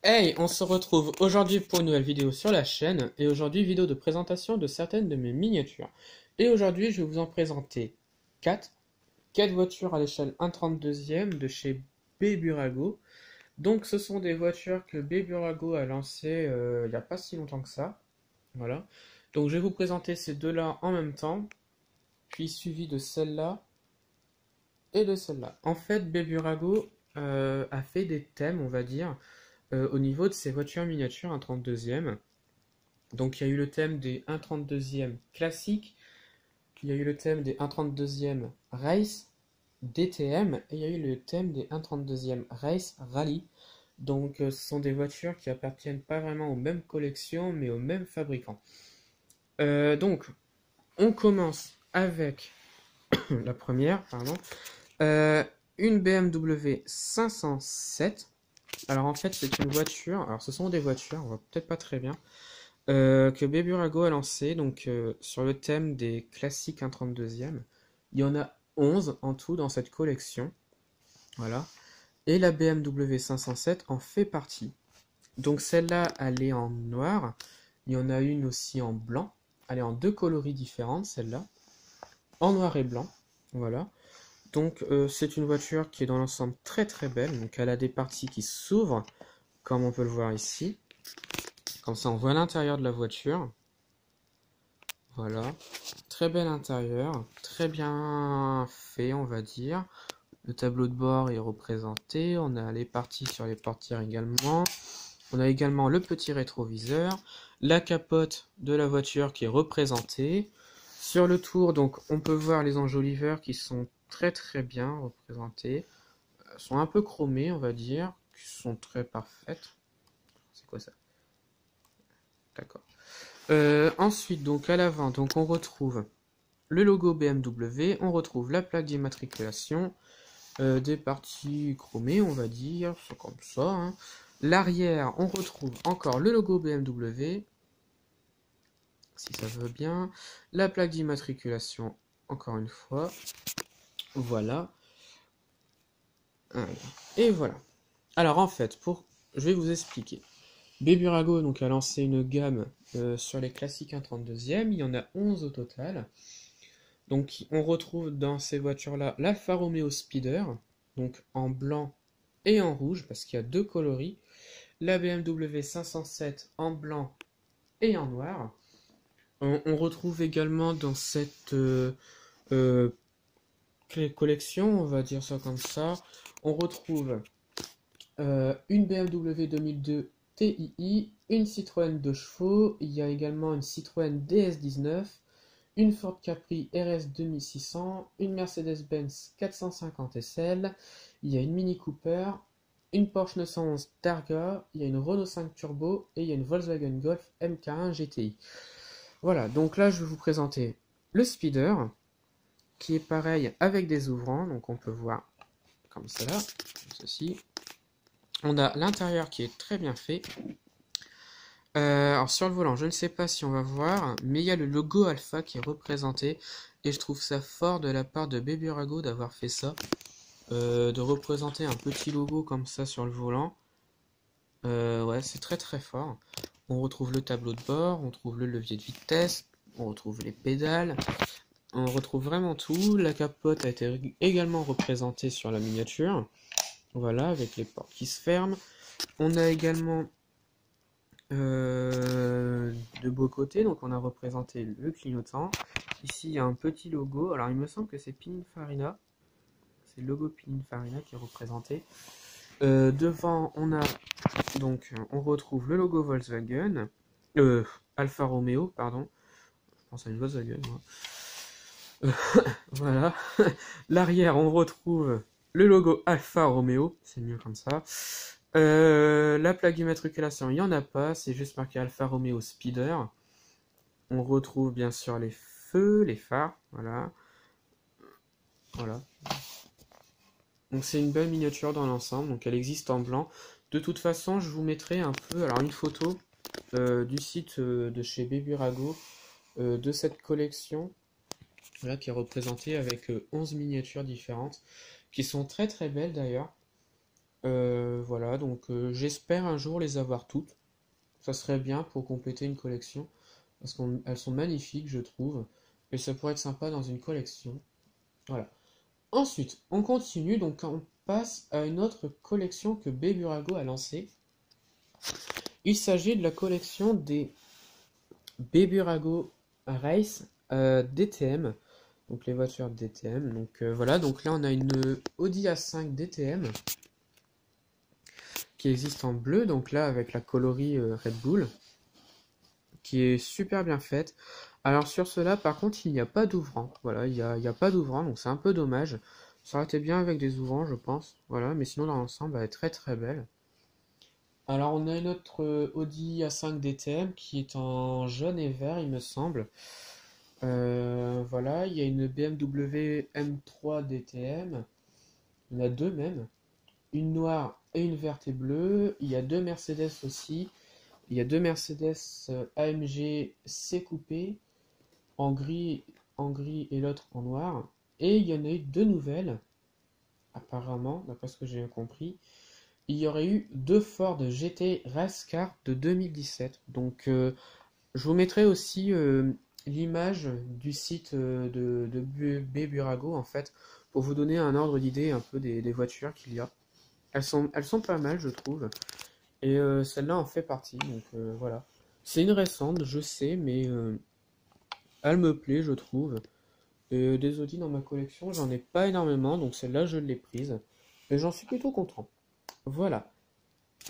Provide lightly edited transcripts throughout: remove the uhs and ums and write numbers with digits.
Hey, on se retrouve aujourd'hui pour une nouvelle vidéo sur la chaîne, et aujourd'hui vidéo de présentation de certaines de mes miniatures. Et aujourd'hui je vais vous en présenter 4 voitures à l'échelle 1/32e de chez Beburago. Donc ce sont des voitures que Beburago a lancées il n'y a pas si longtemps que ça. Voilà. Donc je vais vous présenter ces deux-là en même temps, puis suivi de celle-là et de celle-là. En fait, Beburago a fait des thèmes, on va dire, au niveau de ses voitures miniatures 1/32e. Donc il y a eu le thème des 1/32e classiques, il y a eu le thème des 1/32e race, DTM, et il y a eu le thème des 1/32e race rally. Donc ce sont des voitures qui appartiennent pas vraiment aux mêmes collections, mais aux mêmes fabricants. Donc on commence avec la première, pardon, euh, une BMW 507. Alors en fait c'est une voiture, alors ce sont des voitures, on voit peut-être pas très bien, que Beburago a lancé donc sur le thème des classiques 1/32e. Il y en a 11 en tout dans cette collection. Voilà. Et la BMW 507 en fait partie. Donc celle-là, elle est en noir. Il y en a une aussi en blanc. Elle est en deux coloris différentes, celle-là. En noir et blanc. Voilà. Donc c'est une voiture qui est dans l'ensemble très très belle. Donc elle a des parties qui s'ouvrent, comme on peut le voir ici. Comme ça on voit l'intérieur de la voiture. Voilà, très bel intérieur, très bien fait on va dire. Le tableau de bord est représenté, on a les parties sur les portières également. On a également le petit rétroviseur, la capote de la voiture qui est représentée. Sur le tour, donc, on peut voir les enjoliveurs qui sont très très bien représentés. Elles sont un peu chromées on va dire, qui sont très parfaites. C'est quoi ça? D'accord. Ensuite, donc à l'avant, donc on retrouve le logo BMW, on retrouve la plaque d'immatriculation, des parties chromées, on va dire, c'est comme ça. Hein. L'arrière, on retrouve encore le logo BMW, si ça veut bien, la plaque d'immatriculation, encore une fois, voilà. Et voilà. Alors en fait, je vais vous expliquer. Beburago donc a lancé une gamme sur les classiques 1/32e, il y en a 11 au total. Donc on retrouve dans ces voitures-là l'Alfa Romeo Speeder, donc en blanc et en rouge, parce qu'il y a deux coloris. La BMW 507 en blanc et en noir. On retrouve également dans cette euh, collection, on va dire ça comme ça, on retrouve une BMW 2002 TII, une Citroën 2 chevaux, il y a également une Citroën DS19, une Ford Capri RS 2600, une Mercedes-Benz 450 SL, il y a une Mini Cooper, une Porsche 911 Targa, il y a une Renault 5 Turbo et il y a une Volkswagen Golf MK1 GTI. Voilà, donc là je vais vous présenter le Speeder, qui est pareil avec des ouvrants, donc on peut voir comme cela, comme ceci. On a l'intérieur qui est très bien fait. Alors sur le volant, je ne sais pas si on va voir, mais il y a le logo Alpha qui est représenté, et je trouve ça fort de la part de Beburago d'avoir fait ça, de représenter un petit logo comme ça sur le volant. Ouais, c'est très très fort. On retrouve le tableau de bord, on trouve le levier de vitesse, on retrouve les pédales, on retrouve vraiment tout. La capote a été également représentée sur la miniature, voilà, avec les portes qui se ferment. On a également de beaux côtés, donc on a représenté le clignotant. Ici il y a un petit logo, alors il me semble que c'est Pininfarina, c'est le logo Pininfarina qui est représenté. Devant on a donc on retrouve le logo Volkswagen, Alfa Romeo, pardon, je pense à une Volkswagen moi. Voilà. L'arrière on retrouve le logo Alfa Romeo, c'est mieux comme ça. La plaque d'immatriculation, il n'y en a pas, c'est juste marqué Alfa Romeo Speeder. On retrouve bien sûr les feux, les phares, voilà. Voilà. Donc c'est une belle miniature dans l'ensemble, donc elle existe en blanc. De toute façon, je vous mettrai un peu, alors une photo du site de chez Beburago, de cette collection, voilà, qui est représentée avec 11 miniatures différentes, qui sont très très belles d'ailleurs. Voilà, donc j'espère un jour les avoir toutes. Ça serait bien pour compléter une collection, parce qu'elles sont magnifiques, je trouve, et ça pourrait être sympa dans une collection. Voilà. Ensuite, on continue, donc on passe à une autre collection que Beburago a lancée. Il s'agit de la collection des Beburago Race DTM, donc les voitures DTM. Donc voilà, donc là on a une Audi A5 DTM qui existe en bleu, donc là avec la coloris Red Bull, qui est super bien faite. Alors sur cela, par contre, il n'y a pas d'ouvrant. Voilà, il y a pas d'ouvrant, donc c'est un peu dommage. Ça aurait été bien avec des ouvrants, je pense. Voilà, mais sinon dans l'ensemble, elle est très très belle. Alors on a une autre Audi A5 DTM qui est en jaune et vert, il me semble. Voilà, il y a une BMW M3 DTM. Il y en a deux même. Une noire et une verte et bleue. Il y a deux Mercedes aussi. Il y a deux Mercedes AMG C coupé en gris, et l'autre en noir. Et il y en a eu deux nouvelles, apparemment, d'après ce que j'ai compris. Il y aurait eu deux Ford GT Race Car de 2017. Donc je vous mettrai aussi l'image du site de Beburago en fait, pour vous donner un ordre d'idée un peu des voitures qu'il y a. Elles sont pas mal, je trouve. Et celle-là en fait partie, donc voilà. C'est une récente, je sais, mais elle me plaît, je trouve. Et des Audi dans ma collection, j'en ai pas énormément, donc celle-là, je l'ai prise. Et j'en suis plutôt content. Voilà.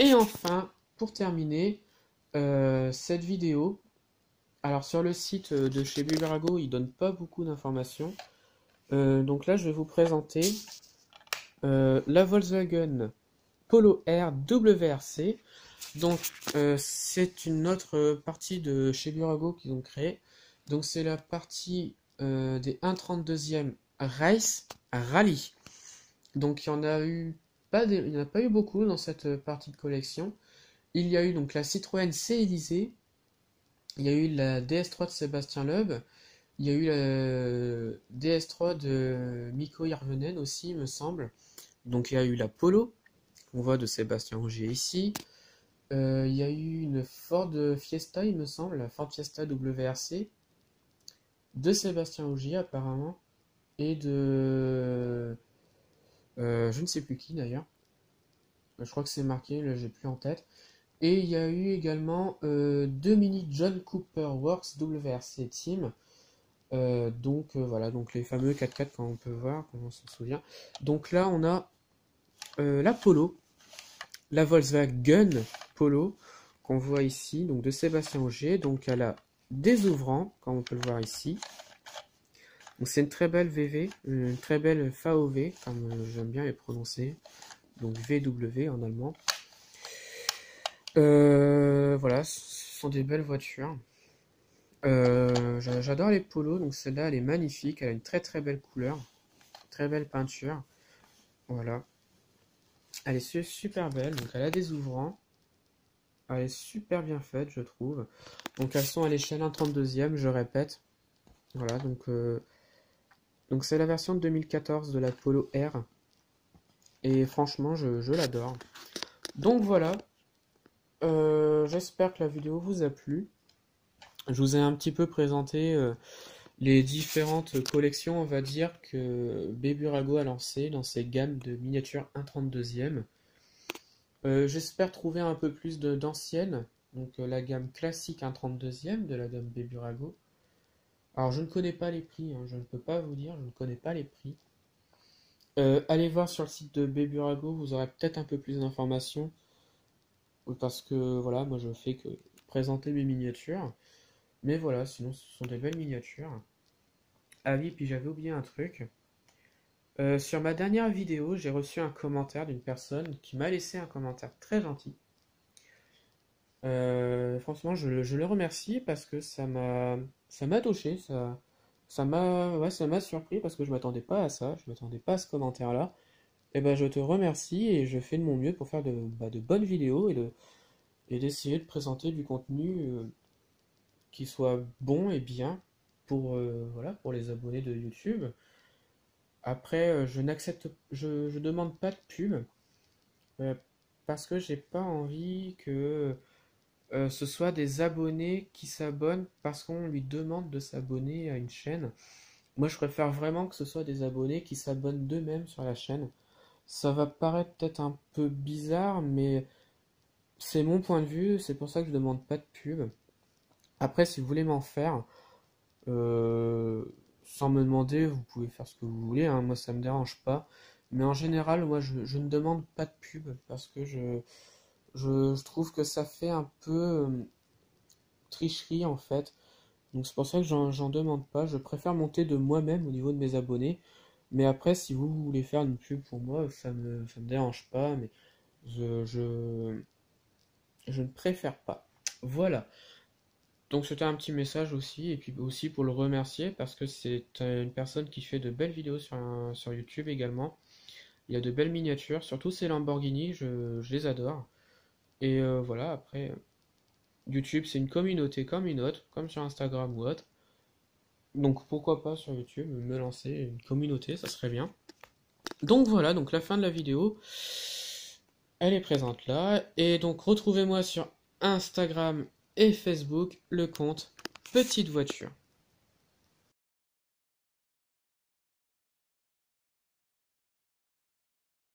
Et enfin, pour terminer, cette vidéo. Alors sur le site de chez Beburago, ils donnent pas beaucoup d'informations. Donc là, je vais vous présenter la Volkswagen Polo R WRC. Donc c'est une autre partie de chez Beburago qu'ils ont créé. Donc c'est la partie des 1/32e Race Rally. Donc il y en a eu il n'y en a pas eu beaucoup dans cette partie de collection. Il y a eu donc la Citroën C-Élysée, il y a eu la DS3 de Sébastien Loeb, il y a eu la DS3 de Mikko Hirvonen aussi, il me semble. Donc il y a eu la Polo, qu'on voit de Sébastien Ogier ici. Il y a eu une Ford Fiesta, il me semble, la Ford Fiesta WRC, de Sébastien Ogier apparemment, et de... je ne sais plus qui d'ailleurs. Je crois que c'est marqué, là j'ai plus en tête. Et il y a eu également deux mini John Cooper Works WRC Team. Voilà, donc les fameux 4x4 quand on peut voir, quand on s'en souvient. Donc là on a la Polo, la Volkswagen Polo, qu'on voit ici, donc de Sébastien Ogier. Donc elle a des ouvrants, comme on peut le voir ici. Donc c'est une très belle VV, une très belle VAV, comme j'aime bien les prononcer. Donc VW en allemand. Voilà, ce sont des belles voitures. J'adore les polos, donc celle-là elle est magnifique, elle a une très très belle couleur, très belle peinture. Voilà, elle est super belle, donc elle a des ouvrants, elle est super bien faite, je trouve. Donc elles sont à l'échelle 1/32e, je répète. Voilà, donc c'est la version de 2014 de la Polo R. Et franchement, je l'adore. Donc voilà, j'espère que la vidéo vous a plu. Je vous ai un petit peu présenté les différentes collections, on va dire, que Beburago a lancé dans ses gammes de miniatures 1/32e. J'espère trouver un peu plus d'anciennes, donc la gamme classique 1/32e de la gamme Beburago. Alors je ne connais pas les prix, hein, je ne peux pas vous dire, je ne connais pas les prix. Allez voir sur le site de Beburago, vous aurez peut-être un peu plus d'informations, parce que voilà, moi je fais que présenter mes miniatures. Mais voilà, sinon ce sont des belles miniatures. Ah oui, puis j'avais oublié un truc. Sur ma dernière vidéo, j'ai reçu un commentaire d'une personne qui m'a laissé un commentaire très gentil. Franchement, je le remercie parce que ça m'a touché, ça m'a surpris parce que je m'attendais pas à ça, je m'attendais pas à ce commentaire-là. Et ben, je te remercie et je fais de mon mieux pour faire de bonnes vidéos et d'essayer de présenter du contenu qui soit bon et bien pour, voilà, pour les abonnés de YouTube. Après, je demande pas de pub. Euh, Parce que j'ai pas envie que ce soit des abonnés qui s'abonnent parce qu'on lui demande de s'abonner à une chaîne. Moi, je préfère vraiment que ce soit des abonnés qui s'abonnent d'eux-mêmes sur la chaîne. Ça va paraître peut-être un peu bizarre, mais c'est mon point de vue, c'est pour ça que je demande pas de pub. Après, si vous voulez m'en faire, euh, sans me demander, vous pouvez faire ce que vous voulez, hein, moi ça me dérange pas. Mais en général, moi je ne demande pas de pub parce que je trouve que ça fait un peu tricherie en fait. Donc c'est pour ça que j'en demande pas. Je préfère monter de moi-même au niveau de mes abonnés. Mais après, si vous voulez faire une pub pour moi, ça me dérange pas. Mais je, je, je ne préfère pas. Voilà. Donc c'était un petit message aussi, et puis aussi pour le remercier parce que c'est une personne qui fait de belles vidéos sur YouTube également. Il y a de belles miniatures, surtout ces Lamborghini, je les adore. Et voilà, après, YouTube c'est une communauté comme une autre, comme sur Instagram ou autre. Donc pourquoi pas sur YouTube me lancer une communauté, ça serait bien. Donc voilà, donc la fin de la vidéo, elle est présente là. Et donc retrouvez-moi sur Instagram et Facebook, le compte Petite Voiture.